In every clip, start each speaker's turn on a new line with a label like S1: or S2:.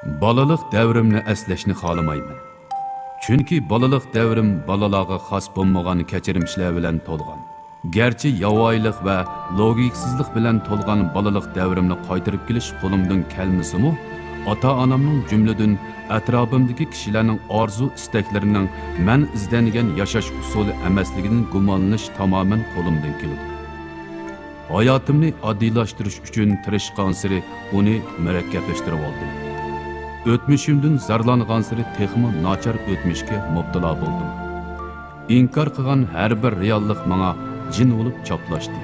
S1: Balaliq davrimni eslashni xohlamayman. Chunki balaliq davrim balalarga xos bo'lmagan kechirimchilar bilan to'lgan. Gerçi yavoylik va logiksizlik bilan to'lgan balaliq davrimni qaytarib kelish qo'limdan kelmasa-mu, ota-onamning jumladan atrofimdagi kishilarning orzu istaklarining men izlangan yashash usuli emasligidan gumonlanish tamoman qo'limdan keladi. Hayotimni oddiylashtirish uchun tirishgan sari uni murakkablashtirib oldim. O'tmishimdan zarlangan sari texmi nachar o'tmishga mubtalo bo'ldim. İnkar qilgan har bir reallik menga jin bo'lib choplashdi.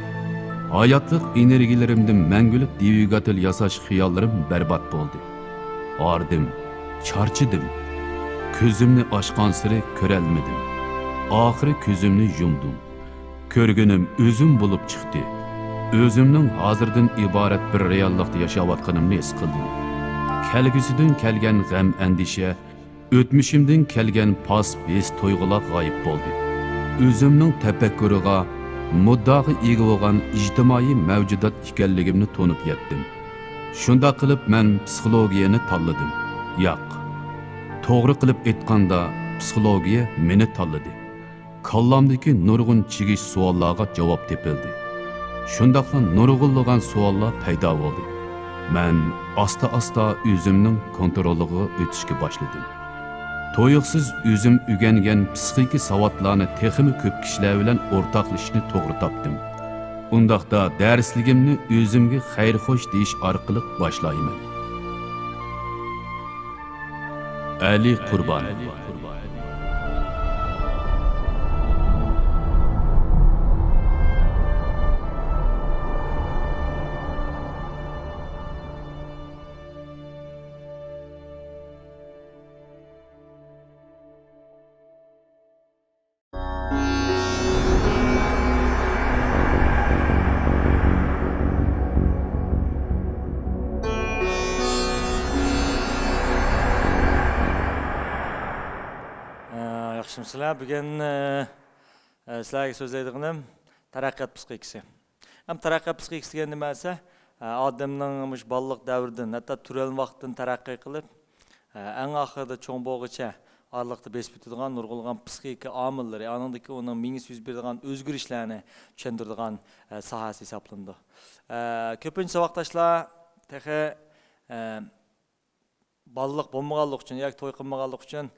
S1: Hayotlik energiyalarimdan mangulik dvigatel yasash xiyollarim barbod bo'ldi. Ardim, charchidim. Ko'zimni ochgan sari ko'rolmadim. Oxiri ko'zimni yumdim. Ko'rganim o'zim bo'lib chiqdi. O'zimning hozirdan iborat bir reallikda yashayotganimni his qildim. Kelgusidan kelgan g'am andisha, o'tmishimdan kelgan pas-pes to'yg'ular g'oyib bo'ldi. O'zimning tafakkuriga muddaga ega bo'lgan ijtimoiy mavjudot ekanligimni to'nib yetdim. Shunda qilib men psixologiyani tanladim. Yo'q. To'g'ri qilib aytganda psixologiya meni tanladi. Kallamdagi nurg'un chigish savollarga javob topildi. Shundaqla nurg'unlagan savollar paydo bo'ldi. Men asta-asta o'zimning kontroliga o'tishga boshladim. To'yiqsiz o'zim o'rgangan psixiki savodlarni texmi ko'p kishilar bilan o'rtoqlashishni to'g'ri topdim. Undaqda darsligimni o'zimga xayrxo'sh deyish orqali boshlayman. Ali Qurbon.
S2: Sizlar bugun sizlarga so'zlaydiganim taraqqiyot psixikasi. Ham taraqqiyot psixikasi degan nima esa, odamning mush balliq davridan, hatto turalgan vaqtdan taraqqiy qilib, eng oxirida cho'ng bo'lguncha oraliqda besib o'tadigan nurg'ulg'an psixika omillari, aningdagi uning mingis yuz beradigan o'zgarishlarni tushuntiradigan sohasi hisoblanadi. Ko'pincha vaqtdoshlar texe balliq bo'lmaganlik uchun yoki to'y qilmaganlik uchun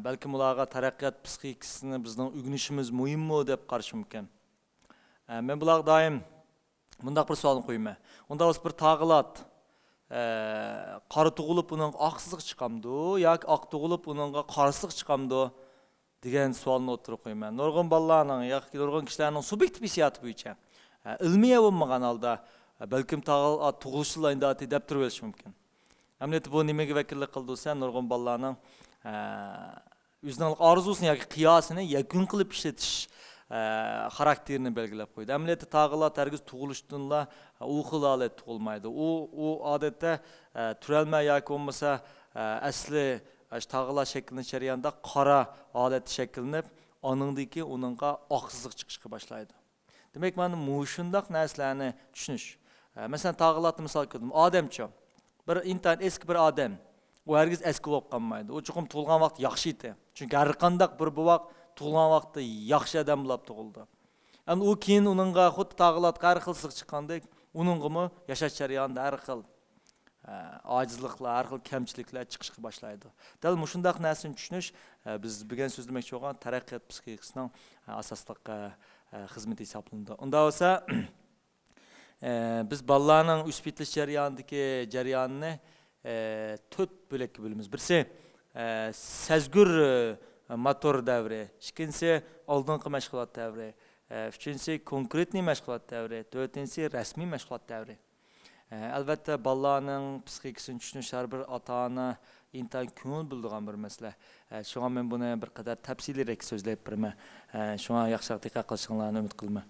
S2: balki ularga taraqqiyot psixikasini bizning o'rganishimiz muhimmi deb qarashi mumkin. Men bularga doim bundaq bir savolni qo'yaman. Unda o'z bir tag'ilat qora tug'ilib uning oqsiq chiqamdi yoki oq tug'ilib uningga qorasiq chiqamdi degan savolni o'tirib qo'yaman. Nurg'un bolalarning yoki nurg'un kishilarning subyektiv hissiyoti bo'yicha ilmiy bo'lmagan holda balkim tag'ilat tug'ilishlarida deb turib olish mumkin. Hamlet bu nimaga vakillik qildi desa, nurg'un bolalarning o'zining orzusini yoki qiyosini yakun qilib ishlatish xarakterini belgilab qo'ydi. Amaliyotda tag'ilat hargiz tug'ilishdanla u xil holat tug'ilmaydi. U odatda turalmay yoki bo'lmasa asli tag'ilat shakllanish jarayonida qora holat shakllanib, oningdagi uningga oqsiq chiqishga boshlaydi. Demak, mana shundaq narsalarni tushunish. Masalan, tag'ilatni misol keltirdim. Odamcha bir intan eski bir odam u hargiz eski bo'lib qolmaydi. U chuqum tug'ilgan vaqt yaxshi edi. Chunki har qanday bir vaqt tug'ilgan vaqtda yaxshi odam bo'lib tug'ildi. Endi u keyin uningga xuddi tag'ilatga har xil siq chiqqandek, uningga yashash jarayonida har xil ojizliklar, har xil kamchiliklar chiqishga boshlaydi. Dal shundaq narsani tushunish biz bugun so'zlamoqchi bo'lgan taraqqiyot psixikasining asosliq xizmati hisoblanadi. Unda bo'lsa biz bolalarning o'sib yetish jarayonidagi jarayonni to'rt bo'lakka bo'lamiz. Birisi sezgur motor davri, ikkinchisi oldingi mashg'ulot davri, uchinchisi konkretniy mashg'ulot davri, to'rtinchisi rasmiy mashg'ulot davri. Albatta bolalarning psixikasini tushunish har bir ota-ona intan ko'ngil bildigan bir masala. Shunga men buni bir qadar tafsilroq so'zlab beraman. Shunga yaxshiroq diqqat qilishinglarni umid qilaman.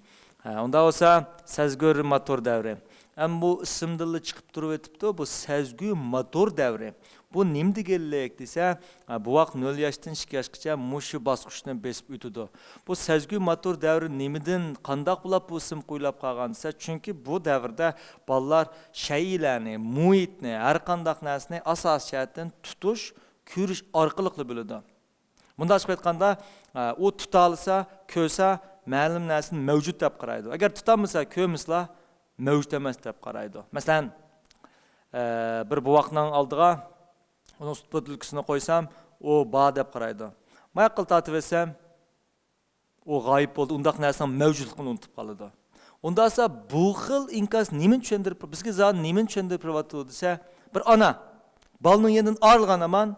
S2: Unda olsa sezgör motor davri. Hem bu isimdilli çıkıp durup etipti, bu sezgü motor davri. Bu nim degenlik dese, bu vaqt 0 yaşdan 2 yaşgacha mushu bosqichni besib o'tadi. Bu sezgü motor davri nimidan qandaq bo'lib bu isim qo'ylab qolgan desa, chunki bu davrda bolalar shaylarni, muhitni, har qandaq narsani asos jihatdan tutish, ko'rish orqali biladi. Bunda açık aytganda, o tuta olsa, ko'rsa, ma'lum narsani mavjud deb qaraydi. Agar tutamasa, ko'rmasa, mavjud emas deb qaraydi. Masalan, bir buvoqning oldiga onun sut butulkasini qo'ysam, o ba deb qaraydi. Mayaqil tatib etsam, o g'oyib bo'ldi. Undaq narsaning mavjudligini unutib qoladi. Unda esa bu xil inkas nimani tushuntirib, bizga zot nimani tushuntirib turibdi desa, bir ona balning yenidan arilgan aman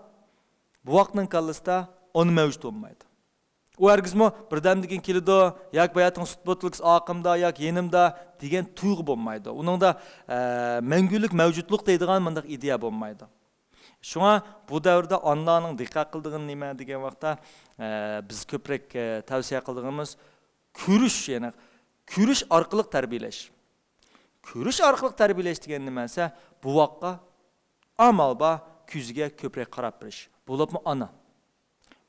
S2: buvoqning kallasida onu mavjud bo'lmaydi. O hergizmi birdan degan keladi, yak bayating sut butulkasi oqimda, yak yenimda degan tuyg'u bo'lmaydi. Uningda mangulik mavjudlik deydigan bunday ideya bo'lmaydi. Şuna bu davrda onlarning diqqat qildig'ini nima degan vaqtda biz ko'proq tavsiya qildig'imiz ko'rish, ya'ni ko'rish orqali tarbiyalash. Ko'rish orqali tarbiyalash degan nima esa bu vaqtga amalba ko'ziga ko'proq qarab berish. Bo'libmi ona.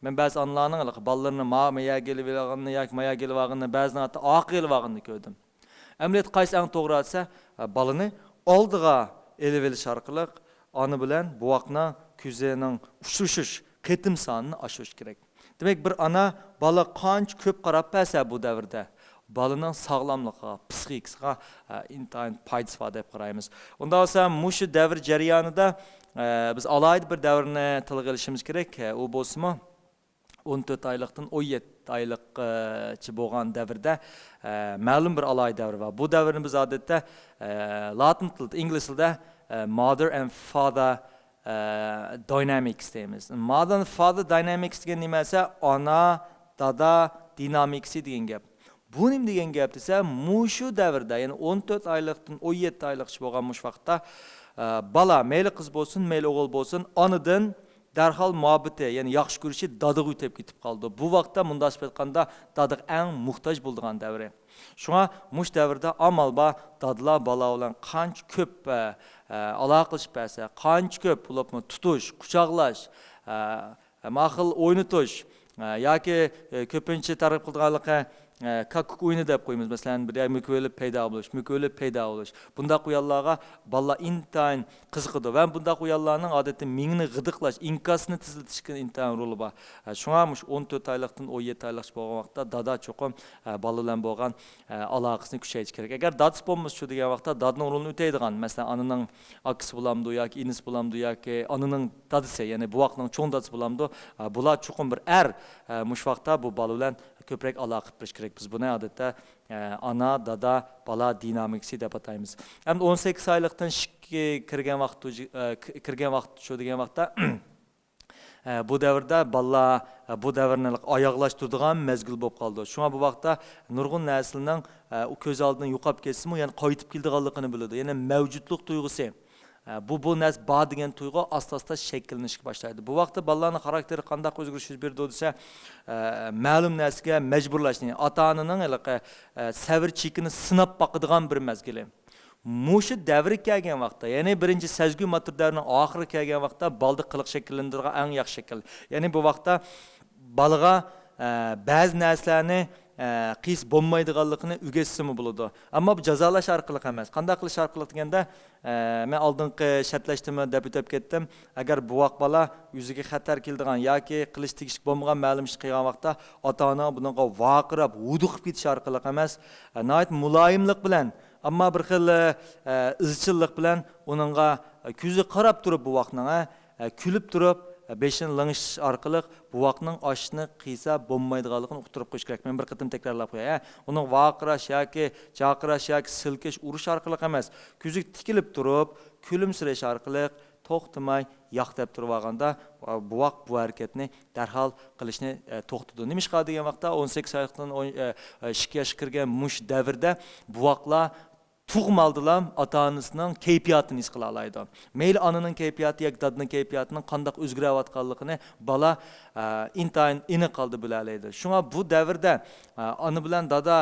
S2: Men ba'zi onlarning bolalarni maya kelib olganini yoki maya kelib olganini, ba'zini hatto oq kelib olganini ko'rdim. Amaliyot qaysi eng to'g'ri desa, bolani oldiga elib olish orqali onu bilen buvoqna ko'zining ushushish qitim sonini oshirish kerak. Demak, bir ana bola qancha ko'p qarab bersa bu davrda bolaning sog'lomligiga, psixikasiga intayin foydasi bor deb qaraymiz. Unda bo'lsa, mushu davr jarayonida biz alohida bir davrni tilga olishimiz kerak. U bo'lsa 14 oylikdan 17 oylikcha bo'lgan davrda ma'lum bir alohida davr bor. Bu davrni biz odatda latin tilida, ingliz tilida mother and father dynamics deymiz. Mother and father dynamics degan nima esa ona, dada dinamiksi degan gap. Bu nima degan gap desa, mushu davrda, ya'ni 14 oylikdan 17 oylikcha bo'lgan mush vaqtda bola mayli qiz bo'lsin, mayli o'g'il bo'lsin, onadan darhol muhabbati, ya'ni yaxshi ko'rishi dadaga o'tib ketib qoldi. Bu vaqtda mundashib aytganda dadaga eng muhtoj bo'lgan davri. Şuna mush davrda amalba dadlar bola bilan qancha ko'p aloqa qilib bersa, qancha ko'p bo'libmi tutish, quchoqlash, ma'qul o'ynatish yoki ko'pincha targ'ib qilganligi kakuk o'yini deb qo'yamiz. Masalan, bir mukvelib paydo bo'lish. Bunda qo'yallarga bolalar intayin qiziqadi va bunda qo'yallarning odatda mingni g'idiqlash, inkasini tiziltishga intayin roli bor. Shunga 14 oylikdan 17 oylik bo'lgan vaqtda dada cho'qim bola bilan bo'lgan aloqasini kuchaytirish kerak. Agar dadasi bo'lmasa shu degan vaqtda dadaning rolini o'taydigan, masalan, onaning akasi bo'lamdi yoki inisi bo'lamdi yoki onaning dadasi, ya'ni buvoqning cho'ng dadasi bo'lamdi, bular cho'qim bir mush vaqtda bu bola bilan ko'proq aloqa qilish kerak. Biz buni odatda ana, dada, bola dinamiksi deb ataymiz. Ham 18 oylikdan kirgan vaqt shu degan vaqtda bu davrda bolalar bu davrni oyoqlashtiradigan mezgil bo'lib qoldi. Shunga bu vaqtda nurg'un naslning ko'z oldidan yo'qolib ketsa-mu, ya'ni qaytib keldiganligini biladi. Ya'ni mavjudlik tuyg'usi. Bu nas ba degan tuyg'u asta-asta shakllanishga boshlaydi. Bu vaqtda bolalarning xarakteri qanday o'zgarish yuz berdi desa, ma'lum narsaga majburlashni, ota-onaning sabr chekini sinab boqadigan bir mezgili. Mushu davri kelgan vaqtda, ya'ni birinchi sezgi motor davrining oxiri kelgan vaqtda bolda qiliq shakllantirgan eng yaxshi shakl. Ya'ni bu vaqtda bolaga ba'zi narsalarni qis bo'lmaydiganligini o'rgatsimi bo'ladi. Ammo bu jazolash orqali emas. Qanday qilish orqali deganda, men oldingi shartlashdimi deb o'tib ketdim. Agar buvoq bola yuziga xatar keldigan yoki qilish tegishli bo'lmagan ma'lum ish qilgan vaqtda ota-ona bunga vaqirab, wuduqib ketish orqali emas, nihoyat muloyimlik bilan, ammo bir xil izchillik bilan uningga ko'zi qarab turib buvoqning, kulib turib beşin langish orqali buvoqning oshni qiysa bo'lmaydiganligini uqtirib qo'yish kerak. Men bir qatim takrorlab qo'yay. Uning vaqirash yoki chaqirash yoki silkish, urish orqali emas, ko'zi tikilib turib, kulimsirash orqali to'xtamay yaqtab turib olganda buvoq bu harakatni darhol qilishni to'xtatadi. Nima ish qiladi degan vaqtda 18 oylikdan 2 yoshga kirgan mush davrda buvoqlar tug'um aldilam ota-onasining kayfiyatini his qila oladi. Mayli onaning kayfiyati yoki dadaning kayfiyatining qanday o'zgarayotganligini bola intayin aniq qildi bila oladi. Shunga bu davrda ona bilan dada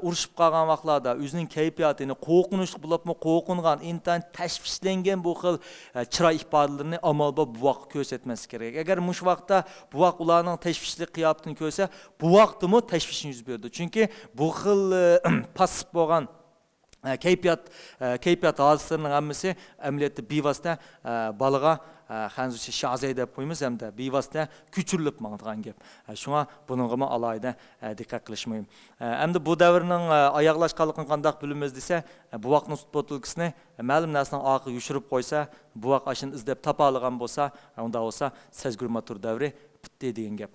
S2: urushib qolgan vaqtlarda o'zining kayfiyatini qo'rqinchli bo'libmi, qo'rqingan, intayin tashvishlangan bu xil chiroy ifodalarini amal bu vaqt ko'rsatmasi kerak. Agar mush vaqtda bu vaqt ularning tashvishli qiyofatini ko'rsa, bu vaqtimi tashvish yuz berdi. Chunki bu xil pasib bo'lgan kayfiyat hodislarining hammasi amaliyotda bevosita bolaga hanzucha shazay deb qo'yamiz hamda bevosita kuchurlib mangdigan gap. Shunga buningga alohida diqqat qilish muhim. Hamda bu davrning oyoqlashganligini qanday bilamiz desa, bu vaqtning sut botilkisini ma'lum narsaning oqiga yushirib qo'ysa, bu vaqt ashini izlab topa olgan bo'lsa, unda bo'lsa sezgurmatur davri bitdi degan gap.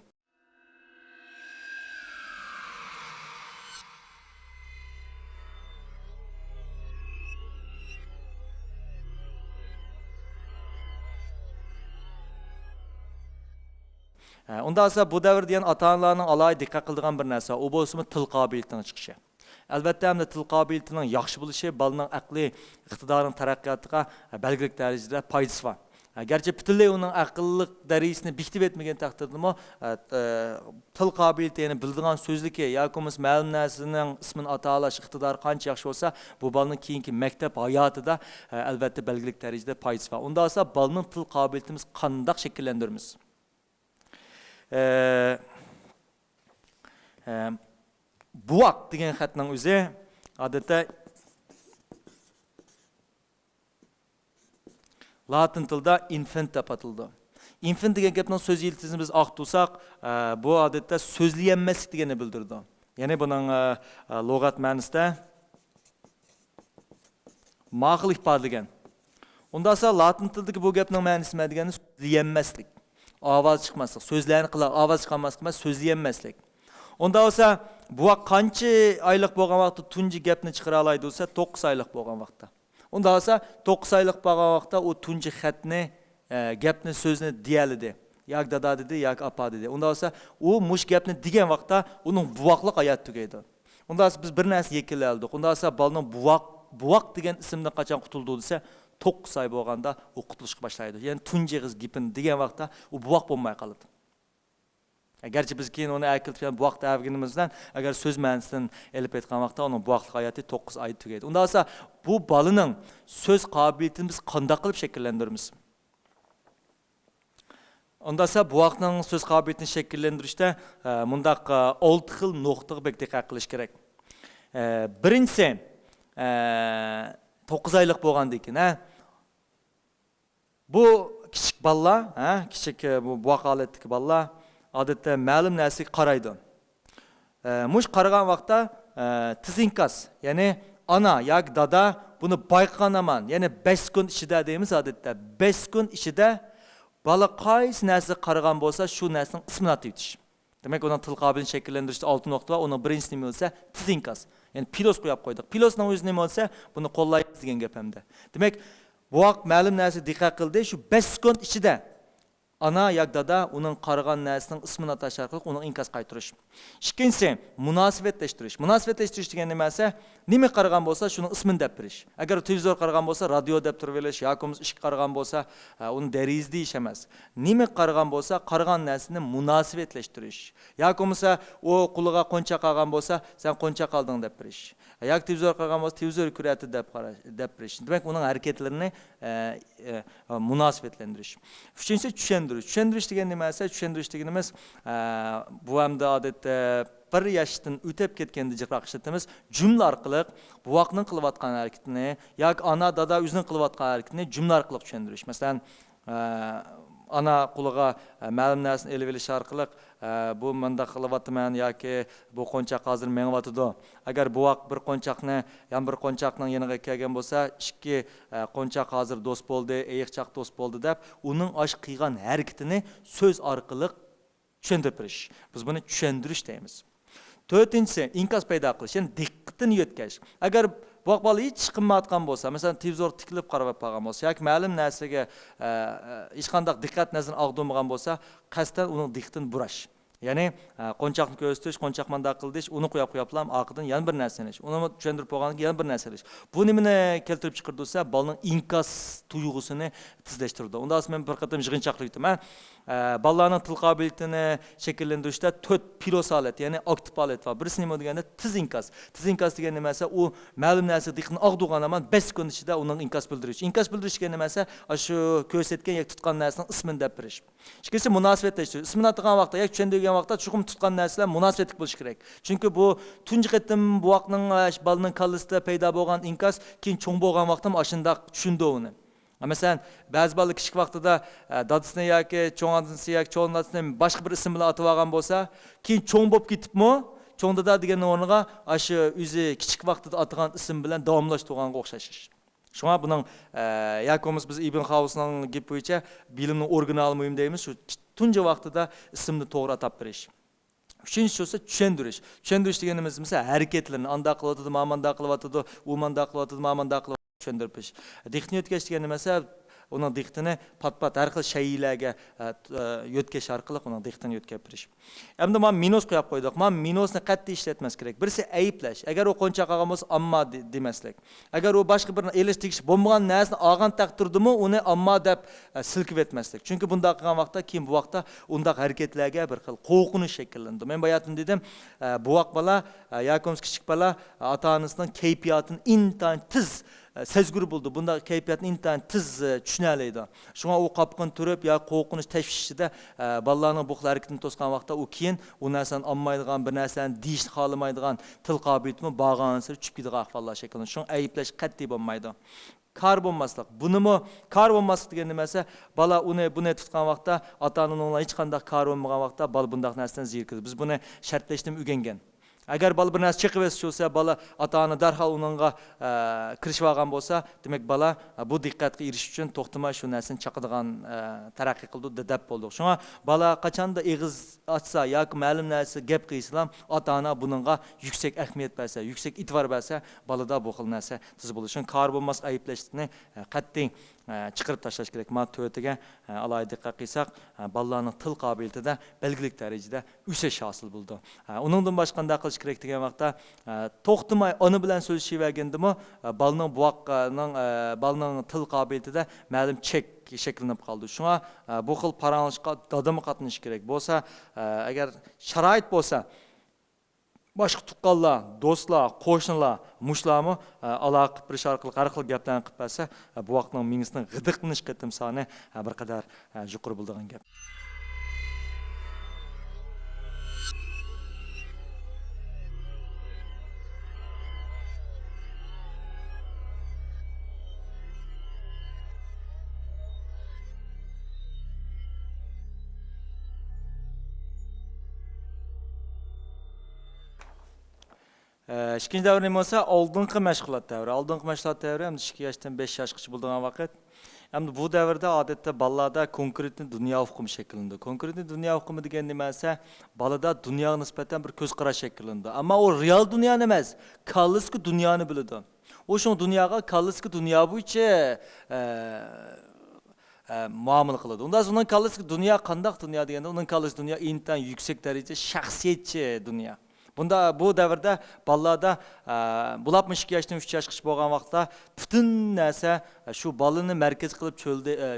S2: Unda esa bu davr degan ota-onalarning alohida diqqat qiladigan bir narsa, u bo'lsa til qobiliyatining chiqishi. Albatta, hamda til qobiliyatining yaxshi bo'lishi bolaning aqliy iqtidorining taraqqiyotiga belgilik darajada foydasi bor. Gerçi butunlay uning aqlliq darajasini bekitib etmagan taqdirdami, til qobiliyatini bildigan so'zligi yoki ma'lum narsaning ismini atalash iqtidori qancha yaxshi bo'lsa, bu bolaning keyingi maktab hayotida albatta belgilik darajada foydasi bor. Unda esa bolaning til qobiliyatimiz qanday shakllantiramiz? Buaq degan xatning o'zi odatda latin tilda infant deb ataladi. Infant degan gapning so'z yiltizini biz aqtursak, bu odatda so'zlayanmaslik deganini bildirdi. Ya'ni buning lug'at ma'nosida ma'qul ifodalagan. Unda esa latin tildagi bu gapning ma'nosi nima degani? So'zlayanmaslik. Ovoz chiqmaslik, so'zlarni qilib ovoz chiqarmaslik emas, so'zlayanmaslik. Unda olsa bu qancha oylik bo'lgan vaqtda tunji gapni chiqara oladi bo'lsa, 9 oylik bo'lgan vaqtda. Unda olsa 9 oylik bo'lgan vaqtda u tunji xatni, gapni, so'zni deyalidi. Yoki dada dedi, yoki apa dedi. Unda olsa u mush gapni degan vaqtda uning buvoqlik hayot tugaydi. Unda olsa biz bir narsa yekilib oldik. Unda olsa bolaning buvoq degan ismdan qachon qutuldi desa, 9 ay bo'lganda u qutulishga boshlaydi. Ya'ni tunji qiz gapini degan vaqtda u buvoq bo'lmay qoladi. Gerçi biz keyin uni aytilgan buvoqda avginimizdan agar so'z ma'nosidan elib aytgan vaqtda uning buvoqlik hayoti 9 oy tugaydi. Unda esa bu bolaning so'z qobiliyatini biz qanday qilib shakllantiramiz? Unda esa buvoqning so'z qobiliyatini shakllantirishda mundaq 6 xil nuqtaga diqqat qilish kerak. Birinchisi 9 oylik bo'lgandan keyin, bu kichik bolalar, kichik bu buvoq holatdagi bolalar odatda ma'lum narsaga qaraydi. Mush qaragan vaqtda tizinkas, ya'ni ana yoki dada buni bayqanaman, ya'ni 5 kun ichida deymiz odatda. 5 kun ichida bola qaysi narsa qaragan bo'lsa, shu narsaning ismini aytish. Demak, uning til qobiliyatini shakllantirishda 6 nuqta va uning birinchisi nima bo'lsa, tizinkas. Ya'ni pilos qo'yib qo'ydik. Pilosning o'zi nima bo'lsa, buni qo'llaymiz degan gap hamda. Demak, bu vaqt ma'lum narsa diqqat qildi, shu 5 sekund ichida ana yoki dada uning qaragan narsaning ismini atash orqali uning inkas qaytarish. Ikkinchisi munosabatlashtirish. Munosabatlashtirish degan nimasi? Nima qaragan bo'lsa, shuning ismini deb berish. Agar televizor qaragan bo'lsa, radio deb turib berish, yoki ish qaragan bo'lsa, uni dariz deyish emas. Nima qaragan bo'lsa, qaragan narsani munosabatlashtirish. Yoki bo'lsa, u quliga qo'ncha qolgan bo'lsa, sen qo'ncha qolding deb berish. Yoki televizor qaragan bo'lsa, televizor ko'ryapti deb berish. Demak, uning harakatlarini munosabatlantirish. Uchinchisi tushuntirish. Tushuntirish degan nimasi? Tushuntirish deganimiz bu hamda odatda 1 yoshdan o'tib ketganda jiqroq ishlatamiz. Jumla orqali buvoqning qilayotgan harakatini yoki ana dada o'zining qilayotgan harakatini jumla orqali tushuntirish. Masalan, ana quliga ma'lum narsani elib olish orqali bu menda qilyapman yoki bu qo'nchaq hozir mengyotidi. Agar buvoq bir qo'nchaqni, yana bir qo'nchaqning yoniga kelgan bo'lsa, ikki qo'nchaq hozir do'st bo'ldi, eyiqchaq do'st bo'ldi deb, uning osh qilgan harakatini so'z orqali tushuntirish. Biz buni tushuntirish deymiz. To'rtinchisi inkas paydo qilish, ya'ni diqqatini yetkazish. Agar buvoq bola hech chiqmayotgan bo'lsa, masalan, televizor tikilib qarab qolgan bo'lsa, yoki ma'lum narsaga hech qanday diqqat nazarini og'dirmagan bo'lsa, qasddan uning diqqatini burash. Yani qonçaqni ko'rsatish, qonçaq manda qildish, uni qo'yab aqıdan yana bir narsani. Uni tushuntirib bo'lgandan keyin yana bir narsani. Bu nimani keltirib chiqardi desa, bolaning inkas tuyg'usini tezlashtirdi. Unda men bir qatam yig'inchoqlik aytaman. Balalarning til qobiliyatini shakllantirishda 4 pilosalat, ya'ni aktiv holat var. Birisi nima deganda tiz inkas. Tiz inkas degan nima esa, u ma'lum narsa diqqatni og'dirgan aman 5 sekund ichida uning inkas bildirish. Inkas bildirish degan nima esa, shu ko'rsatgan yoki tutgan narsaning ismini deb berish. Ikkinchisi munosabatlashtirish. Ismini atgan vaqtda yoki tushundirgan vaqtda chuqur tutgan narsalar munosabatlik bo'lishi kerak. Chunki bu tunji qatim bu vaqtning balaning kallasida paydo bo'lgan inkas keyin cho'ng bo'lgan vaqtda ashunda tushundi uni. Mesela bazı balık kichik vaqtida dadasini yoki cho'ng onasini yoki cho'ng onasini boshqa bir ism bilan atib olgan bo'lsa, keyin cho'ng bo'lib ketibmi? Cho'ng dada degan o'rniga shu o'zi kichik vaqtida atgan ism bilan davomlashtirganga o'xshash. Shunga buning yakomuz biz Ibn Xavsning gap bo'yicha bilimning original muhim deymiz. Shu tunji vaqtida ismni to'g'ri atab berish. Üçüncüsü ise tushundirish. Tushundirish deganimiz mesela hareketlerini anda qilyotdi, ma'manda qilyotdi, u manda qilyotdi, ma'manda qilyotdi. Tushundirib. Diqqatni o'tkazish degani mesela onun diqqatini pat-pat har xil shaylarga yo'tkash orqali uning diqqatini yo'tkazib berish. Endi men minus qo'yib qo'ydik. Men minusni qat'iy ishlatmas kerak. Birisi ayiblash. Agar u qo'ncha qilgan bo'lsa, amma demaslik. Agar u boshqa bir elish tegish bo'lmagan narsani olgan taqdirdimi, uni amma deb silkib etmaslik. Chunki bunda qilgan vaqtda, keyin bu vaqtda undaq harakatlarga bir xil qo'rqinish shakllandi. Men bayatın dedim, bu vaqt bola, yakomiz kichik bola ota-onasining kayfiyatini intan tiz sezgür buldu. Bunda kayfiyatni intan tiz tushunaladi. Shunga u qopqin turib yo qo'rqinish tashvishida balalarning bu harakatini to'sgan vaqtda u keyin u narsani olmaydigan, bir narsani deyishni xohlamaydigan til qobiliyatimi bag'ansir tushib ketadigan ahvollar shakllanadi. Shuni ayiblash qat'iy bo'lmaydi. Kar bo'lmaslik. Bunimi kar bo'lmaslik degan nima esa, bola buni tutgan vaqtda ota-onaning hech qanday kar bo'lmagan vaqtda bola bunday narsadan zerikadi. Biz buni shartlashni o'rgangan. Agar bola bir narsa chiqib bo'lsa, bola ota-ona darhol uningga kirishib olgan bo'lsa, demak bola bu diqqatga erishish uchun to'xtamay shu narsani chaqadigan taraqqiy qildi deb bo'ldi. Shunga bola qachonda eg'iz ochsa yoki ma'lum narsa gap qilsa, ota-ona buningga yuksak ahamiyat bersa, yuksak e'tibor bersa, bolada bu xil narsa tiz bo'lishi uchun kar bo'lmas ayblashni qat'iy chiqarib tashlash kerak. Men to'yatiga alohida diqqat qilsak, bolalarning til qobiliyatida belgilik darajada o'sish hosil bo'ldi. Uningdan boshqa qilish kerak degan vaqtda to'xtamay ona bilan so'zlashavergandimi, bolaning til qobiliyatida ma'lum chek shakllanib qoldi. Shunga bu xil paranglashga dadam qatnashish kerak bo'lsa, agar sharoit bo'lsa, boshqa tuqqanlar, do'stlar, qo'shnilar, mushlarmi aloqa qilish orqali har xil gaplarni qilib bersa, bu vaqtning mingisining g'idiqlanish qatim soni bir qadar yuqori bo'lgan gap. İkinci davr nima bo'lsa, oldingi mashg'ulot davri. Oldingi mashg'ulot davri ham 2 yoshdan 5 yoshgacha bo'lgan vaqt. Endi bu davrda odatda bolalarda konkretni dunyo uqumi shakllandi. Konkretni dunyo uqumi degan nima esa, bolada dunyoga nisbatan bir ko'z qarash shakllandi. Ammo u real dunyoni emas, kalliski dunyoni biladi. O shu dunyoga kalliski dunyo bo'yicha muomala qiladi. Undan so'ng kalliski dunyo qanday dunyo deganda, uning kalliski dunyo intan yuksak darajada shaxsiyatchi dunyo. Bunda bu davrda bolalarda 62 yoshdan 3 yoshgacha bo'lgan vaqtda butun narsa shu bolani markaz qilib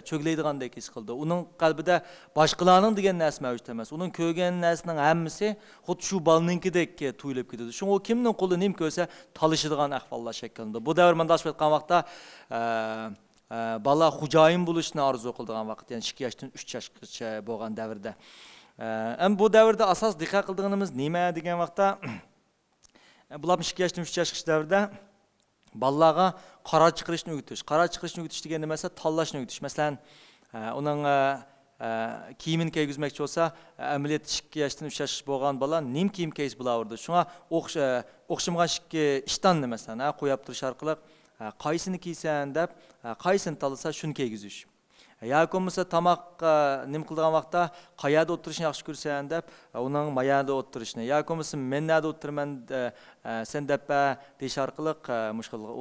S2: cho'glaydigandek his qildi. Uning qalbida boshqalarning degan narsa mavjud emas. Uning ko'rgan narsaning hammasi xuddi shu bolaninkidek tuyulib ketadi. Shunga u kimning qo'li nim ko'rsa talishadigan ahvollar shakllandi. Bu davr men dashib aytgan vaqtda bola xo'jayin bo'lishni orzu qildigan vaqt, ya'ni 2 yoshdan 3 yoshgacha bo'lgan davrda. Bu davrda asos diqqat qilganimiz nima degan vaqtda, bu 62 yoshdan 3 yoshgacha davrda bolalarga qaror chiqarishni o'rgatish. Qaror chiqarishni o'rgatish degan nima esa, tanlashni o'rgatish. Masalan, uning kiyimini kiygizmoqchi bo'lsa, amaliyot 2 yoshdan 3 yoshgacha bo'lgan bola nim kiyim kiyib bo'lardi. Shunga o'xshamagan ishtanni masalan qo'yib turish orqali qaysini kiysan deb, qaysini tanlasa shuni kiygizish. yoki bo'lmasa tamoq nima qilgan vaqtda qayerda o'tirishni yaxshi ko'rsan deb, uning mayada o'tirishni, yoki bo'lmasa men nerda o'tiraman sen deppa deyish orqali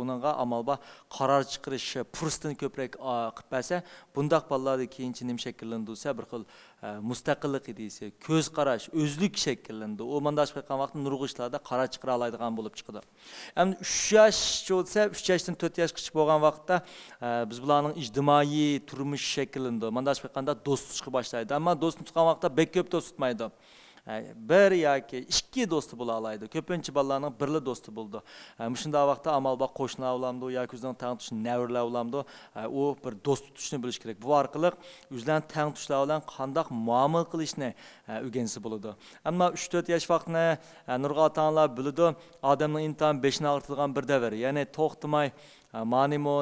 S2: onunğa amalba qarar chiqarish fursatini ko'proq qilib bersa, bundaq bolalarda keyinchi nim shakllandirsa bir xil mustaqillik ideyasi, ko'z qarash, o'zlik shakllandi. O mandash qilgan vaqtda nurg'u ishlarda qarar chiqara oladigan bo'lib chiqadi. Endi 3 yosh bo'lsa, 3 yoshdan 4 yoshgacha bo'lgan vaqtda biz bularning ijtimoiy turmush shakllandi. Mandash qilganda do'st tutishga boshlaydi. Ammo do'st tutgan vaqtda bek ko'p do'st tutmaydi. Bir yoki ikki do'sti bo'la oladi. Ko'pincha bolalarning birli do'sti bo'ldi. Shunday vaqtda amalba qo'shni avlamdi yoki o'zining tang tutish navrlar avlamdi. U bir do'st tutishni bilish kerak. Bu orqali o'zlarining tang tutishlar bilan qanday muomala qilishni o'rgansa bo'ladi. Ammo 3-4 yosh vaqtni nurg'on ota-onalar biladi. Odamning intan beshini og'ritilgan bir davr. Ya'ni to'xtamay manimo,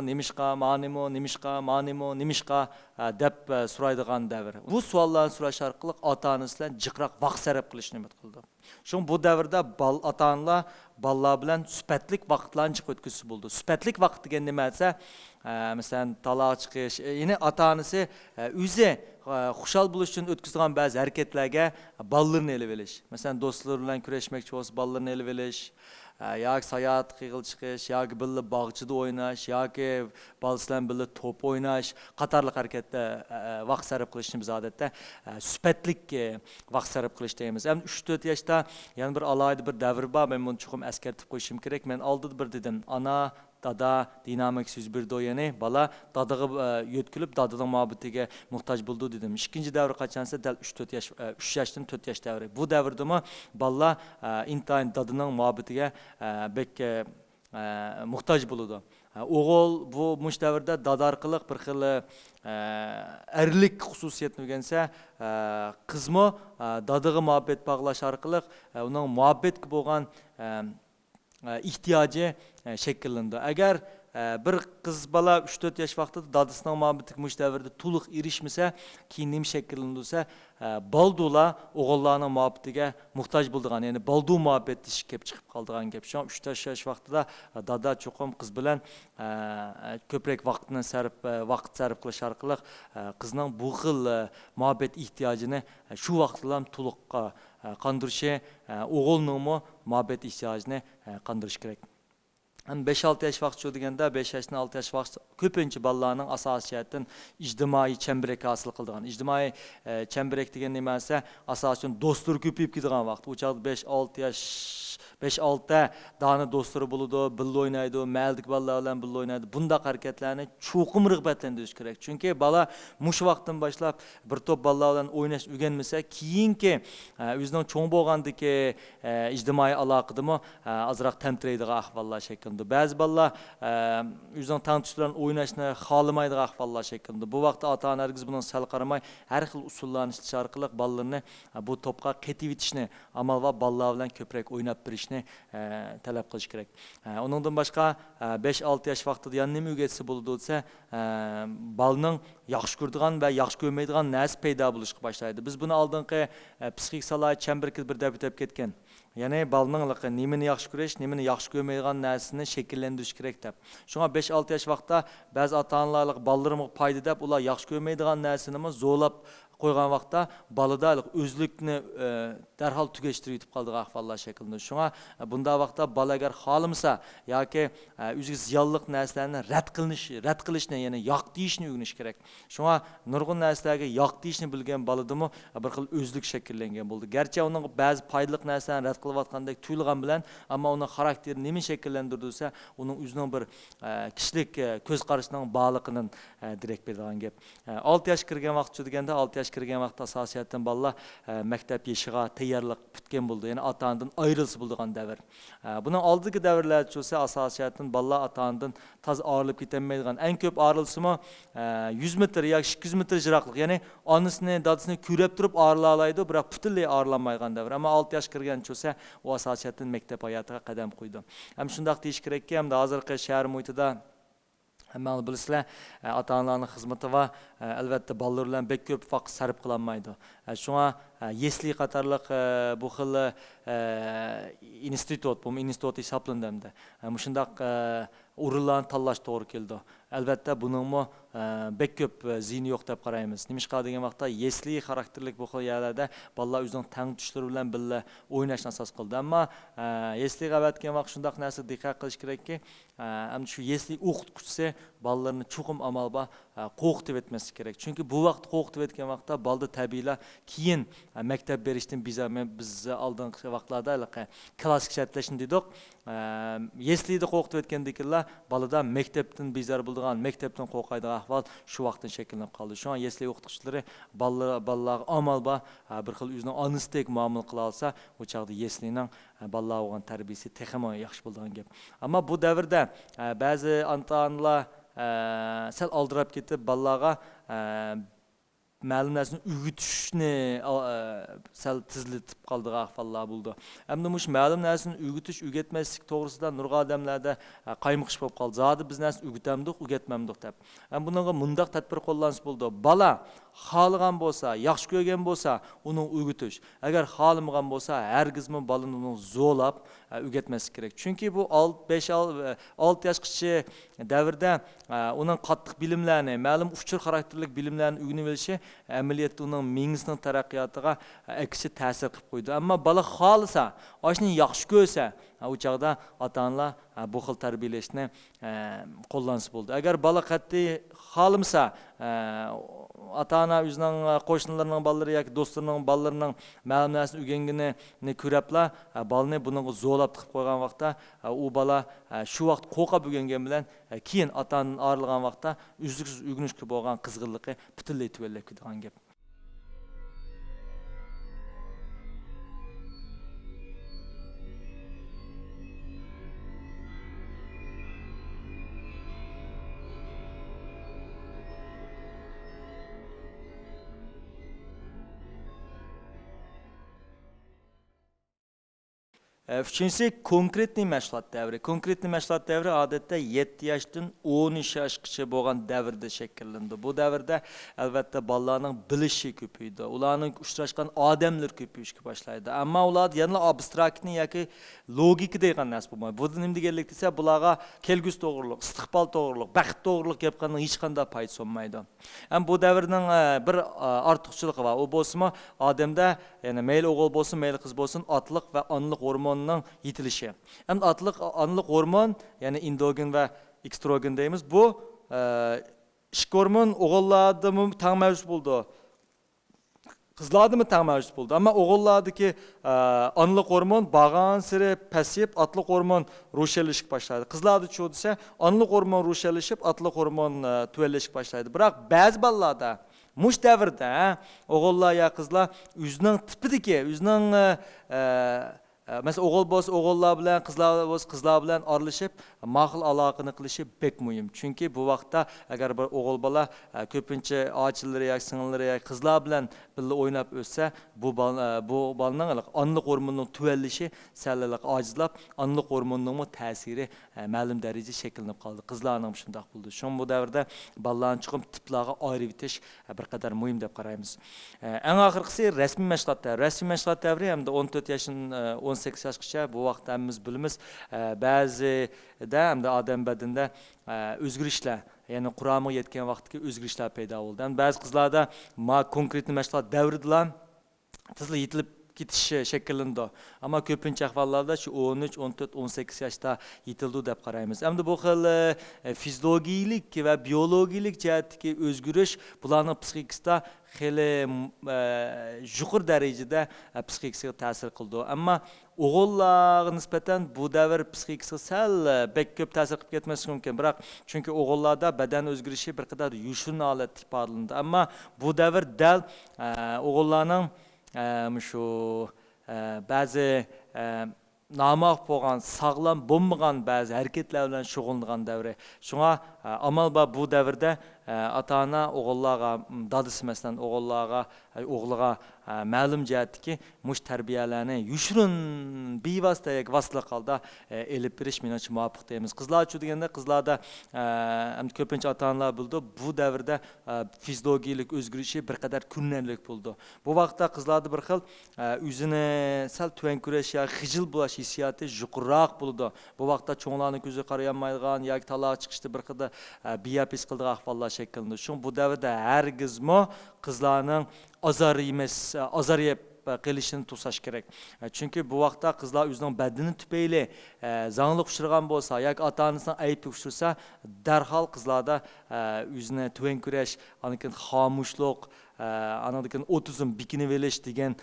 S2: nimishqa deb so'raydigan davr. Bu savollarni so'rash orqali ota-onasi bilan jiqroq vaqt sarf qilishni umid qildi. Shuning bu davrda ota-onalar bolalar bilan sifatlik vaqtlarni o'tkazsa bo'ldi. Sifatlik vaqt degan nima desa, masalan, taloq chiqish, ya'ni ota-onasi o'zi xushal bo'lish uchun o'tkazgan ba'zi harakatlarga bolalarni elib olish. Masalan, do'stlar bilan kurashmoqchi bo'lsa, bolalarni elib olish. Yoki sayohat qilib chiqish, yoki birga bog'chida o'ynash, yoki bolasi bilan birga to'p o'ynash, qatorliq harakatda vaqt sarf qilishni biz odatda sifatlik vaqt sarf qilish deymiz. Endi 3-4 yoshda yana bir alohida bir davr bor, men buni chuqur eskartib qo'yishim kerak. Men oldida bir dedim, ana dada dinamik so'z berdi, ya'ni bola dadaga yo'tkilib dadaning muhabbatiga muhtoj bo'ldi dedim. Ikkinchi davr qachonsa dal 3 yoshdan 4 yosh davri. Bu davrdami bolalar intayin dadaning muhabbatiga bek muhtoj bo'ladi. O'g'il bu mush davrda dada orqali bir xil erlik xususiyatini o'rgansa, qizmi dadaga muhabbat bog'lash orqali uning muhabbatga bo'lgan ihtiyoji shakllandi. Agar bir qiz bola 3-4 yosh vaqtida dadasining muhabbatiga mush davrda to'liq erishmasa, keyin nim shakllansa, baldular o'g'illarning muhabbatiga muhtoj bo'ladigan, ya'ni baldu muhabbat ish kelib chiqib qoldigan gap. Shu 3 yosh vaqtida dada cho'qim qiz bilan ko'proq vaqt sarf qilish orqali qizning bu xil muhabbat ehtiyojini shu vaqtda to'liq qondirishi, o'g'ilning muhabbat ehtiyojini qondirish kerak. 5-6 yosh vaqt deganda 5 yoshdan 6 yosh vaqt ko'pincha bolalarning asosiyatdan ijtimoiy chambarak hosil qiladigan. Ijtimoiy chambarak degan nima esa asosan do'stlar ko'payib ketadigan vaqt. U chaqda 5-6 yosh 5-6 dona do'stlari bo'ladi, birga o'ynaydi, maldik bolalar bilan birga o'ynaydi. Bundaq harakatlarni cho'qim rag'batlantirish kerak. Chunki bola mush vaqtdan boshlab bir to'p bolalar bilan o'ynash o'rganmasa, keyingi o'zining cho'ng bo'lgandagi ijtimoiy aloqadimi azroq tamtiraydigan ahvollar shaklida. Ba'zi bolalar o'zining tanishlar bilan o'ynashni xohlamaydigan ahvollar shaklida. Bu vaqtda ota-ona hargiz buni sal qaramay, har xil usullarni ishlatish orqali bolalarni bu to'pga qetib etishni, amal va bolalar bilan ko'proq o'ynab berishni talab qilish kerak. Uningdan boshqa 5-6 yosh vaqtida yana nima o'rgatsa bo'ladi desa, bolaning yaxshi ko'radigan va yaxshi ko'rmaydigan narsa paydo bo'lishga boshlaydi. Biz buni oldingi psixik salohiyat chamberga bir deb ketgan. Ya'ni bolaning nimani yaxshi ko'rish, nimani yaxshi ko'rmaydigan narsani shakllantirish kerak deb. Shunga 5-6 yosh vaqtda ba'zi ota-onalar bolalarimga foyda deb ular yaxshi ko'rmaydigan narsani zo'lab qo'ygan vaqtda bolada o'zlikni darhol tugashtirib yetib qoldigan ahvollar shaklida. Shunga bunda vaqtda bola agar xohlamasa yoki o'ziga ziyonli narsalarni rad qilishni, ya'ni yo'q deyishni o'rganish kerak. Shunga nurg'un narsalarga yo'q deyishni bilgan boladimi bir xil o'zlik shakllangan bo'ldi. Garchi uning ba'zi foydali narsalarni rad qilayotgandek tuyulgan bilan, ammo uning xarakteri nima shakllantirsa, uning o'zining bir kishilik ko'z qarashining bog'liqidan direkt beradigan gap. 6 yosh kirgan vaqt deganda 6 yosh kirgan vaqtda asosiyatdan bolalar maktab yeshiga tayyorlik bitgan bo'ldi. Ya'ni ota-onadan ayrilsa bo'ladigan davr. Buning oldingi davrlarda bo'lsa asosiyatdan bolalar ota-onadan taz ayrilib ketolmaydigan. Eng ko'p ayrilsimi 100 metr yoki 200 metr jiroqlik, ya'ni onasini, dadasini ko'rib turib ayrila oladi, biroq butunlay ayrilmaydigan davr. Ammo 6 yosh kirgan bo'lsa, u asosiyatdan maktab hayotiga qadam qo'ydi. Ham shundaq deyish kerakki, hamda hozirgi shahar muhitida hamma bilasizlar, ota-onalarning xizmati va albatta bolalar bilan bek ko'p vaqt sarf qilinmaydi. Shunga yesli qatorliq bu xil institut hisoblanadi. Shundaq o'rinlarni tanlash to'g'ri keldi. albatta buningmi bek ko'p ziyni yo'q deb qaraymiz. Nimishqa degan vaqtda yesli xarakterlik bu xil yerlarda bolalar o'zining tang tushlari bilan birga o'ynashni asos qildi. Ammo yesliga aytgan vaqt shundaq narsa diqqat qilish kerakki, ham shu yesli o'qituvchisi bolalarni chuqum amalba qo'rqitib etmasi kerak. Chunki bu vaqt qo'rqitib etgan vaqtda balda tabiiyla keyin maktab berishdan biz oldingi vaqtlarda klassik shartlashni dedik. Yeslida qo'rqitib etgandikilar balada maktabdan bizar bo'lgan, maktabdan qo'rqaydigan ahvol shu vaqtdan shakllanib qoldi. Shu yesli o'qituvchilari bolalar amalba bir xil o'zining onistek muomala qila olsa, o chaqda yeslining bolalar bo'lgan tarbiyasi texmo yaxshi bo'lgan gap. Ammo bu davrda ba'zi ota-onalar sal aldirab ketib bolalarga ma'lum narsani o'rgatishni sal tizlatib qoldigan ahvollar bo'ldi. Hamda mush ma'lum narsani o'rgatmaslik to'g'risida nurg'a odamlarda qaymoqish bo'lib qoldi. Zodi biz narsani o'rgatamdik, o'rgatmamdik deb. Ham bunga mundaq tadbir qo'llansa bo'ldi. Bola xohlagan bo'lsa, yaxshi ko'rgan bo'lsa, uni o'rgatish. Agar xohlamagan bo'lsa, hargizmi bolani uni zo'lab o'rgatmaslik kerak. Chunki bu 5-6 yoshgacha davrda uning qattiq bilimlarni, ma'lum uchur xarakterlik bilimlarni o'rganib olishi amaliyotda uning miyasining taraqqiyotiga aksi ta'sir qilib qo'ydi. Ammo bola xohlasa, oshni yaxshi ko'rsa, u chaqda ota-onalar bu xil tarbiyalashni qo'llansa bo'ldi. Agar bola qat'iy xohlamasa, ota-ona o'zining qo'shnilarining bolalari yoki do'stlarining bolalarining ma'lum narsani o'rganganini ko'rablar, bolani bunga zo'lab tiqib qo'ygan vaqtda u bola shu vaqt qo'rqib o'rgangan bilan keyin ota-onadan ayrilgan vaqtda uzluksiz o'rganishga bo'lgan qizg'inligi butunlay tuvallab ketgan gap. Üçüncüsü konkretni məşğulat dövrü. Konkretni məşğulat dövrü adətdə 7 yaşdan 13 yaşgacha bo'lgan davrda shakllanadi. Bu davrda albatta bolalarning bilishi ko'paydi. Ularning uchrashgan odamlar ko'payishga boshlaydi. Ammo ular yana abstraktni yoki logika degan narsa bo'lmaydi. Bu nima deganlik desa, bularga kelgusi to'g'riliq, istiqbol to'g'riliq, baxt to'g'riliq gap qilganning hech qanday foydasi bo'lmaydi. Ham bu davrning bir ortiqchiligi bor. U bo'lsa odamda, ya'ni mayli o'g'il bo'lsin, mayli qiz bo'lsin, otliq va onliq hormonning yetilishi. Ham otliq onliq hormon, ya'ni endogen va ekstrogen deymiz. Bu ishki hormon o'g'illarda tang mavjud bo'ldi. Qizlarda mı tang mavjud bo'ldi. Ammo o'g'illardagi onliq hormon bag'an siri pasayib, otliq hormon ro'shanlashib boshlaydi. Qizlarda chu desa, onliq hormon ro'shanlashib, otliq hormon tuvallashib boshlaydi. Biroq ba'zi bolalarda mush davrda o'g'illar ya qizlar o'zining tipidagi, o'zining mesela o'g'il bo'lsa o'g'illar bilan, qizlar bo'lsa qizlar bilan aralashib, ma'qul aloqani qilishi bek muhim. Chunki bu vaqtda agar bir o'g'il bola ko'pincha ochilari yoki singillari yoki qizlar bilan birga o'ynab o'ssa, bu bolaning onliq hormonining tuvallishi sallaliq ojizlab, onliq hormonining ta'siri ma'lum darajada shakllanib qoldi. Qizlarning shunday bo'ldi. Shu bu davrda bolalarning chiqim tiplarga ayirib etish bir qadar muhim deb qaraymiz. Eng oxirgisi rasmiy mashg'ulot davri. Rasmiy mashg'ulot davri hamda 14 yoshdan 18 yoshgacha bu vaqtda hammamiz bilamiz, ba'zida hamda odam badanida o'zgarishlar, ya'ni quramiga yetgan vaqtga o'zgarishlar paydo bo'ldi. Ba'zi qizlarda konkret mashg'ulot davridilar tezlik yetilib ketishi shakllandi. Ammo ko'pincha ahvollarda shu 13, 14, 18 yoshda yetildi deb qaraymiz. Hamda bu xil fiziologik va biologik jihatdagi o'zgarish bularning psixikasida xeli yuqori darajada psixikasiga ta'sir qildi. Ammo o'g'illarga nisbatan bu davr psixikasiga sal bek ko'p ta'sir qilib ketmasligi mumkin. Biroq chunki o'g'illarda badan o'zgarishi bir qadar yushin holatda ifodalandi. Ammo bu davr dal o'g'illarning shu ba'zi namoq bo'lgan, sog'lom bo'lmagan ba'zi harakatlar bilan shug'ullangan davri. Shunga amal bu davrda ota-ona o'g'illarga, dadasi masalan o'g'illarga, o'g'liga ma'lum jihatdagi mush tarbiyalarni yushirin bevosita vasitali holda elib berish menimcha muvofiq deymiz. Qizlar uchun deganda qizlarda ko'pincha ota-onalar bildi, bu davrda fiziologik o'zgarishi bir qadar ko'rinarlik bo'ldi. Bu vaqtda qizlarda bir xil o'zini sal tuvan ko'rish yoki xijil bo'lish hissiyoti yuqoriroq bo'ldi. Bu vaqtda cho'nglarning ko'zi qarayolmaydigan yoki taloq chiqishda bir qadar biyap his qildiği ahvallar şeklinde. Çünkü bu davrda hergizmo qizlarning azariyib qilishini to'sash kerak. Chunki bu vaqtda qizlar o'zining badani tufayli zanglik uchragan bo'lsa yoki ota-onasining aybi uchrasa, darhol qizlarda o'zini tuvan kurash, anikin xomushlik, anakin otizm bikinib olish degan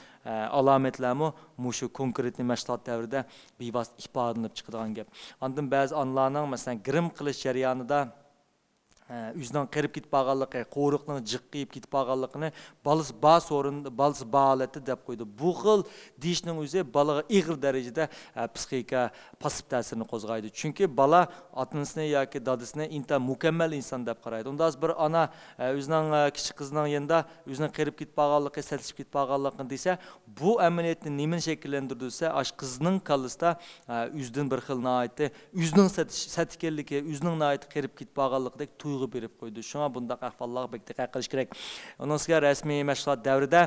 S2: alomatlarmi mushu konkret mashg'ulot davrida bevosita ifodalanib chiqadigan gap. Ondan ba'zi onlarning masalan grim qilish jarayonida o'zining qirib ketib qolganligi, qo'riqning jiqqiyib ketib qolganligini balisi bas o'rinda, balisi holatda deb qo'ydi. Bu xil deyishning o'zi balaga ig'ir darajada psixika pasiv ta'sirini qo'zg'aydi. Chunki bala otasini yoki dadasini inta mukammal inson deb qaraydi. Undan bir ona o'zining kichik qizining yanında o'zining qirib ketib qolganligi, satlashib ketib qolganligini desa, bu amaliyotni nimani shakllantirdi desa, ash qizning kallasida o'zidan bir xil noyati, o'zining satikanligi, o'zining noyati qirib ketib qolganligidek berib qo'ydi. Shunga bundaq ahvollarga bek diqqat qilish kerak. Uningga rasmiy mashg'ulot davrida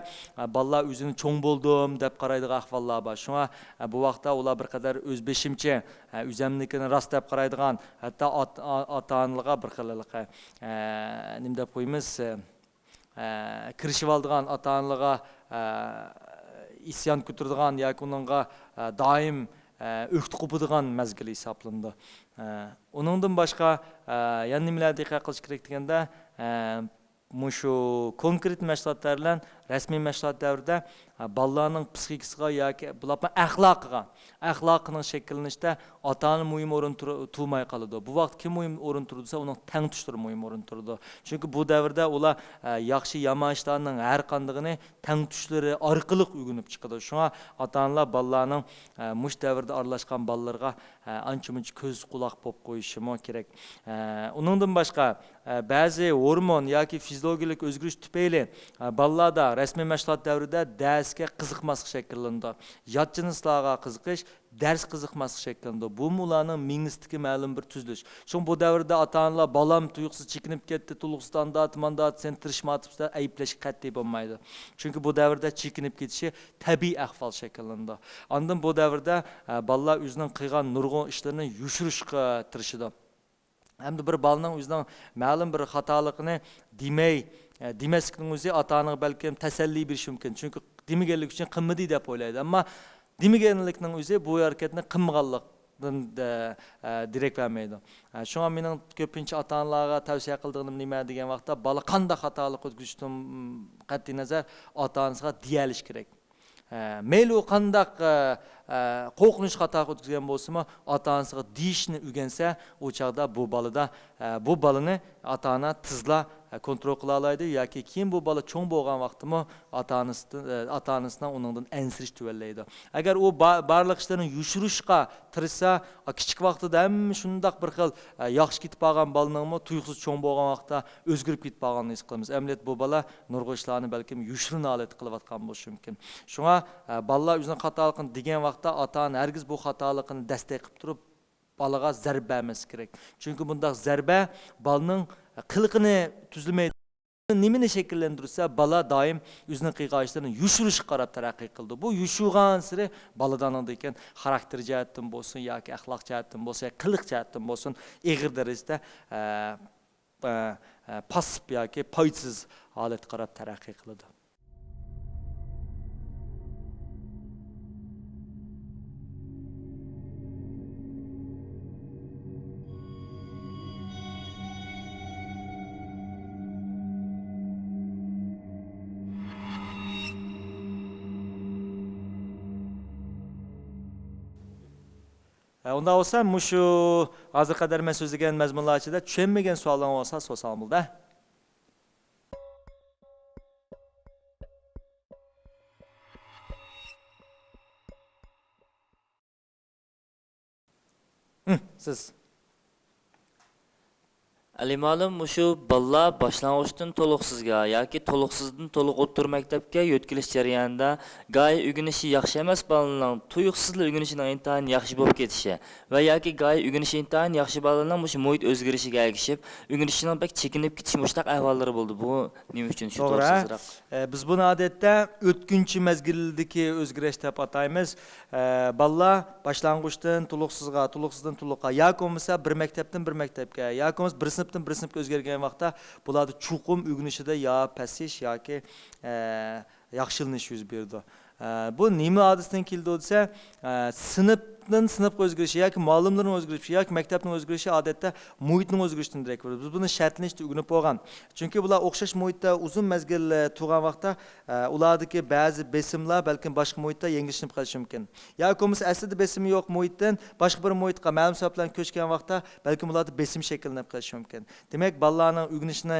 S2: bolalar o'zini cho'ng bo'ldim deb qaraydigan ahvollar bor. Shunga bu vaqtda ular bir qadar o'zbeshimcha, o'zimnikini rost deb qaraydigan, hatto ota-onalarga bir xillikqa nim deb qo'ymiz, kirishib oldigan ota-onalarga isyon ko'taradigan yoki uningga doim o'qti qo'padigan mazgil hisoblandi. Onundan başqa yana nimalar diqqat qilish kerak deganda, mushu konkret mashg'ulotlar bilan rasmiy mashg'ulot davrida bolalarning psixikasiga yoki bularning axloqining shakllanishida ota-ona muhim o'rin turmay qoladi. Bu vaqt kim muhim o'rin tursa, uning tang tushlari muhim o'rin turadi. Chunki bu davrda ular yaxshi yomon ishlarning har qandigini tang tushlari orqali o'rganib chiqadi. Shunga ota-onalar bolalarning mush davrda aralashgan bolalarga ancha-muncha ko'z quloq bo'lib qo'yishi kerak. Uningdan boshqa ba'zi hormon yoki fiziologik o'zgarish tufayli bolalarda rasmiy mashg'ulot davrida darsga qiziqmaslik shakllandi. Yotchinislarga qiziqish, ders qiziqmaslik shakllandi. Bu ularning mingisdagi ma'lum bir tuzilish. Chunki bu davrda ota-onalar balam tuyuqsiz chekinib ketdi, to'liq mandat sen tirishmatibsa ayblashga qat'iy bo'lmaydi. Chunki bu davrda chekinib ketishi tabiiy ahvol shakllandi. Ondan bu davrda bolalar o'zining qilgan nurg'un ishlarini yushirishga tirishadi. Hamda bir balaning o'zining ma'lum bir xatoligini demaslikning o'zi ota-onaga balkim tasalli berishi mumkin. Chunki demaganlik uchun qilmadi deb o'ylaydi. Ammo demaganlikning o'zi bu harakatni qilmaganlikdan direkt vermaydi. Shunga mening ko'pincha ota-onalarga tavsiya qildig'im nima degan vaqtda bola qanday xatolik o'tkazishdan qat'iy nazar ota-onasiga deyalish kerak. Mayli u qandaq qo'rqinish xato o'tkazgan bo'lsa-mu, ota-onasiga deyishni o'rgansa, u chaqda bu balani ota-ona tizla kontrol qila oladi yoki keyin bu bola cho'ng bo'lgan vaqtimi ota-onasidan uningdan ansirish tuvallaydi. Agar u barliq ishlarni yushirishga tirishsa, kichik vaqtida ham shundoq bir xil yaxshi ketib qolgan bolaning tuyuqsiz cho'ng bo'lgan vaqtda o'zgarib ketib qolganini his qilamiz. Amaliyot bu bola nurg'un ishlarni balkim yushirin holat qilayotgan bo'lishi mumkin. Shunga bolalar o'zining xatoligini degan vaqtda ota-ona hargiz bu xatoligini dastak qilib turib balaga zarba bermasi kerak. Chunki bundaq zarba balaning qiliqini tuzilmaydi. Nimani shakllantirsa, bala doim o'zining qilgan ishlarini yushirishga qarab taraqqiy qildi. Bu yushurgan siri baladan ekan xarakter jihatdan bo'lsin yoki axloq jihatdan bo'lsa, qiliq jihatdan bo'lsin, ig'ir darajada passiv yoki foydasiz holat qarab taraqqiy qiladi. Onda olsa, mushu hozir qadar men so'zlagan mazmunlar ichida tushunmagan savollar olsa, so'rasam-da. Siz
S3: Ma'lum mushu bolalar boshlang'uchdan to'liqsizga yoki to'liqsizdan to'liq o'rta maktabga yo'tkilish jarayonida g'oya o'rganishi yaxshi emas bolalarning tuyuqsizlik o'rganishining intayin yaxshi bo'lib ketishi va yoki g'oya o'rganishi intayin yaxshi bolalarning mushu muhit o'zgarishiga ergishib o'rganishining bak chekinib ketish mushtaq ahvollari bo'ldi. Bu nima uchun shu to'g'risizroq?
S2: Biz buni odatda o'tkinchi mazgildagi o'zgarish deb ataymiz. Bolalar boshlang'uchdan to'liqsizdan to'liqqa yoki bo'lmasa bir maktabdan bir maktabga yoki bo'lmasa bir sinf sinfdan bir sinfga o'zgargan vaqtda bularda chuqum o'rganishida yo pasish yoki yaxshilanish yuz berdi. Bu nima hadisdan keldi desa, sinfdan sinfga o'zgarishi yoki muallimlarning o'zgarishi yoki maktabning o'zgarishi odatda muhitning o'zgarishidan darak beradi. Biz buni shartlanishda o'rganib bo'lgan. Chunki bular o'xshash muhitda uzun mezgil turgan vaqtda ulardagi ba'zi besimlar balkim boshqa muhitda yengillanib qolishi mumkin. Yoki bo'lmasa aslida besimi yo'q muhitdan boshqa bir muhitga ma'lum sabab bilan ko'chgan vaqtda balkim ularda besim shakllanib qolishi mumkin. Demak, bolalarning o'rganishini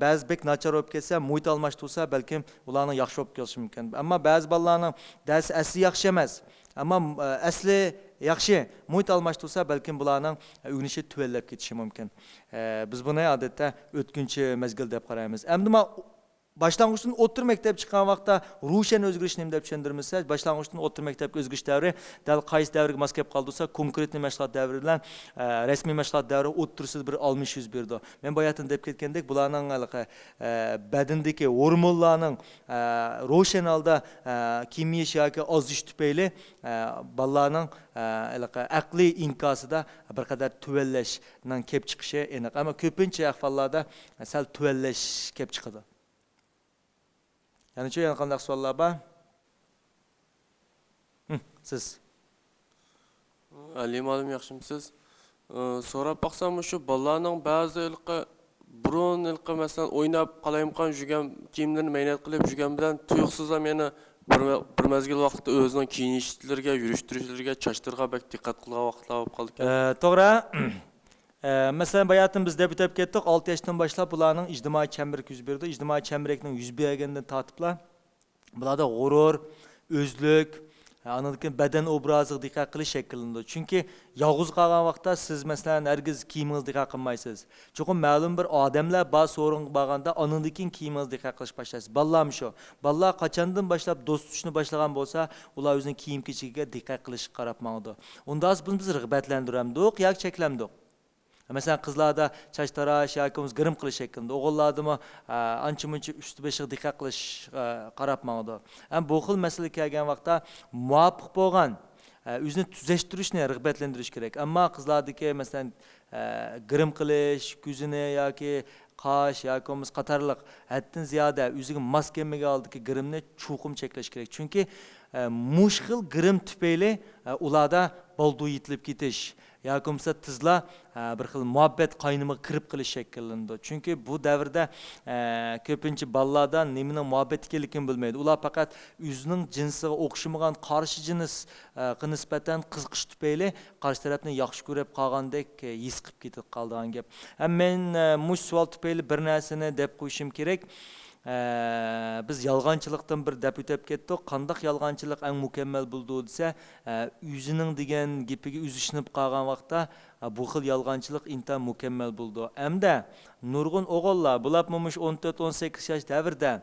S2: ba'zi bek nachar bo'lib ketsa, muhit almashtirsa balkim ularning yaxshi bo'lib kelishi mumkin. Ammo ba'zi bolalarning darsi asli yaxshi emas. Ammo asli yaxshi muhit almashtirsa balkim bularning o'rganishi tuvallab ketishi mumkin. Biz buni odatda o'tkinchi mezgil deb qaraymiz. Endi boshlang'ich o'rta maktab chiqqan vaqtda rushan o'zgarish nima deb tushuntirmasa, boshlang'ich o'rta maktabga o'zgarish davri dal qaysi davrga mos kelib qoldi desa, konkretniy mashg'ulot davri bilan rasmiy mashg'ulot davri o'rtasida bir almish yuz berdi. Men boyatin deb ketgandek, bularning badandagi hormonlarning ro'shan holda kimiyish yoki ozish tufayli bolalarning aqliy inkosida bir qadar tuvallashdan kelib chiqishi aniq. Ammo ko'pincha ahvollarda sal tuvallash kelib chiqadi. Yani yana qanday savollar bor? Siz.
S4: Ali ma'lum yaxshimisiz? So'rab baqsam, shu bolalarning ba'zi burun masalan o'ynab qalayimqon yurgan kiyimlarni maynat qilib yurgan bilan tuyuqsiz ham yana bir mezgil vaqtda o'zining kiyinishlariga, yurishtirishlarga, chachtirga bak diqqat qilgan vaqtlar bo'lib qoldi ekan.
S2: To'g'ri. Mesela bayatın biz deb o'tib ketdik, 6 yoshdan boshlab bularning ijtimoiy chambarak yuz berdi. Ijtimoiy chambarakning yuz berganidan tortiblar bularda g'urur, o'zlik, anadagi badan obraziga diqqat qilish shakllandi. Chunki yolg'iz qolgan vaqtda siz masalan hargiz kiyimingizni diqqat qilmaysiz. Chuqur ma'lum bir odamlar bor so'ringa borganda anadagi kiyimingizni diqqat qilish boshlaysiz. Ballam shu. Ballar qachondan boshlab do'st tutishni boshlagan bo'lsa, ular o'zining kiyim-kechigiga diqqat qilish qarab maqdi. Unda biz rag'batlantiramdik yoki cheklamdik. Mesela qizlarda chash tarash yoki girim qilish shaklida, o'g'illardimi ancha-muncha usti-beshiga diqqat qilish qarab maqdi. Ham bu xil masala kelgan vaqtda muvofiq bo'lgan o'zini tuzashtirishni rag'batlantirish kerak. Ammo qizlardagi masalan girim qilish, ko'zini yoki qosh yoki qatorliq haddan ziyoda o'ziga mos kelmagan holdagi girimni chuqum cheklash kerak. Chunki mushkil girim tufayli ularda boldu yitilib ketish yoki bo'lmasa tizla bir xil muhabbet qaynimiga kirib qilish shakllandi. Chunki bu davrda ko'pincha bolalardan nimaning muhabbet ekanligini bilmaydi. Ular faqat o'zining jinsiga o'xshamagan qarshi jinsga nisbatan qiziqish tufayli qarshi tarafni yaxshi ko'rib qolgandek his qilib ketib qolgan gap. Men mush savol tufayli bir narsani deb qo'yishim kerak. Biz yolg'onchilikdan bir deb o'tib ketdik. Qanday yolg'onchilik eng mukammal bo'ldi desa, o'zining degan gapiga o'zishinib qolgan vaqtda bu xil yolg'onchilik intan mukammal bo'ldi. Hamda nurg'un o'g'illar, bular 14-18 yosh davrda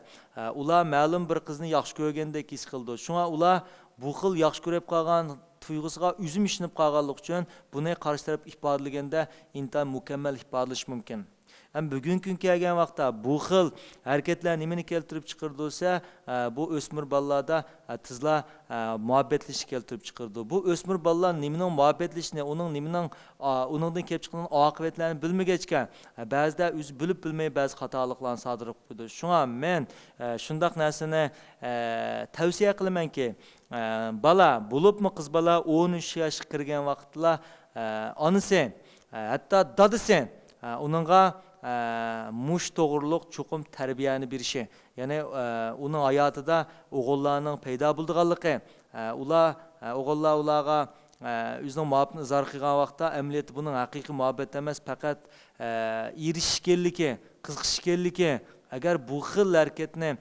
S2: ular ma'lum bir qizni yaxshi ko'rgandek his qildi. Shunga ular bu xil yaxshi ko'rib qolgan tuyg'usiga o'zim ishinib qolganlik uchun buni qarshi taraf ifodalaganda intan mukammal ifodalash mumkin. Hem bugün kun kelgan vaqtda bu xil hareketler nimani keltirib chiqardi desa, bu o'smir bolalarda tizla muhabbetlish keltirib chiqardi. Bu o'smir bolalar nimaning muhabbetlishini, uningdan kelib chiqqan oqibatlarni bilmagachga, ba'zida o'zi bilib bilmay ba'zi xatoliklarni sodir qildi. Shunga men shundaq narsani tavsiya qilamanki, bola bo'libmi qiz bola 13 yoshga kirgan vaqtda onasi, hatto dadasi uningga mush to'g'riliq chuqum tarbiyani berishi, ya'ni uning hayotida o'g'illarning paydo bo'lganligi, o'g'illar ularga o'zining muhabbatini izhor qilgan vaqtda amaliyotda buning haqiqiy muhabbat emas, faqat erishishganligi, qiziqishganligi. Agar bu xil harakatni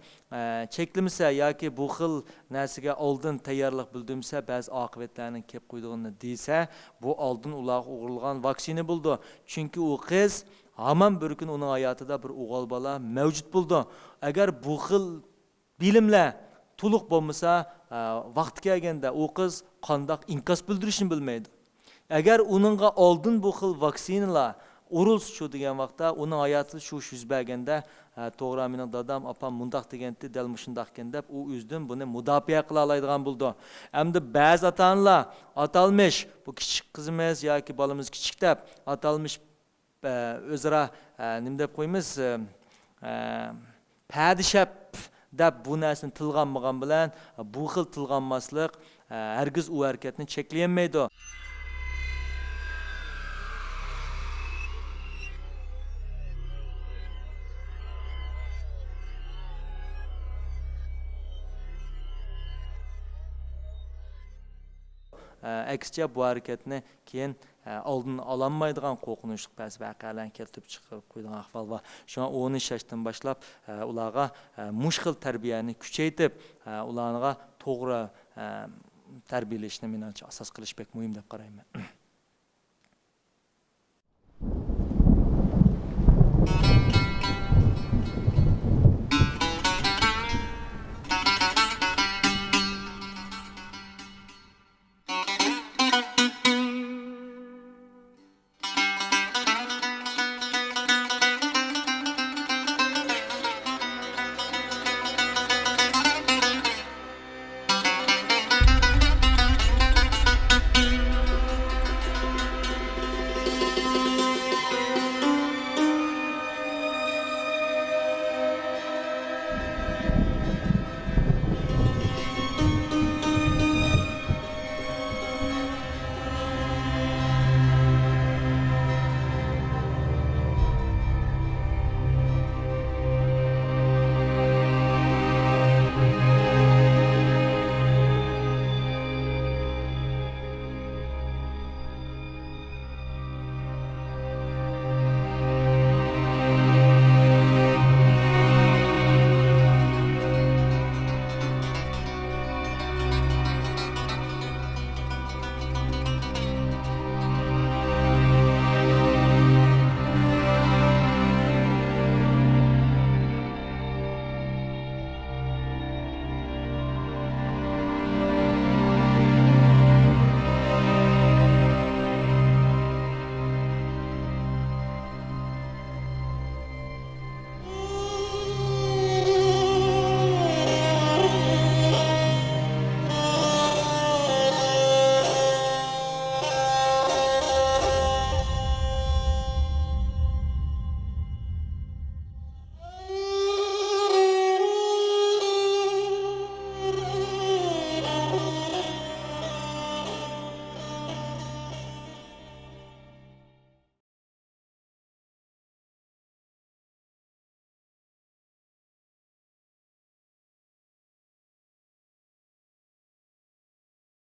S2: cheklamasa yoki bu xil narsaga oldin tayyorlik bildirmasa, ba'zi oqibatlarning kelib qo'ydig'ini desa, bu oldin ularga o'g'irlangan vaksina bo'ldi. Chunki u qiz hamon bir kun uning hayotida bir o'g'il bola mavjud bo'ldi. Agar bu xil bilimlar to'liq bo'lmasa, vaqt kelganda u qiz qanday inkos bildirishni bilmaydi. Agar uningga oldin bu xil vaksinalar urilsa shu degan vaqtda uning hayoti shu yuz berganda, to'g'ri mening dadam, opam mundaq deganda, dal mushundaq ekan deb u o'zidan buni mudofaa qila oladigan bo'ldi. Hamda ba'zi ota-onalar atalmish bu kichik qizimiz yoki bolamiz kichik deb atalmish o'zaro nima deb qo'yamiz, padishab deb bu narsani tilganmagan bilan bu xil tilganmaslik hargiz u harakatni cheklayolmaydi. Aksicha bu harakatni keyin oldin ololmaydigan qo'rqinchli ba'zi voqealarni keltirib chiqarib qo'ygan ahvol bor. Shuna 10 yoshdan boshlab ularga mushkil tarbiyani kuchaytirib, ularga to'g'ri tarbiyalashni menimcha asos qilish bek muhim deb qarayman.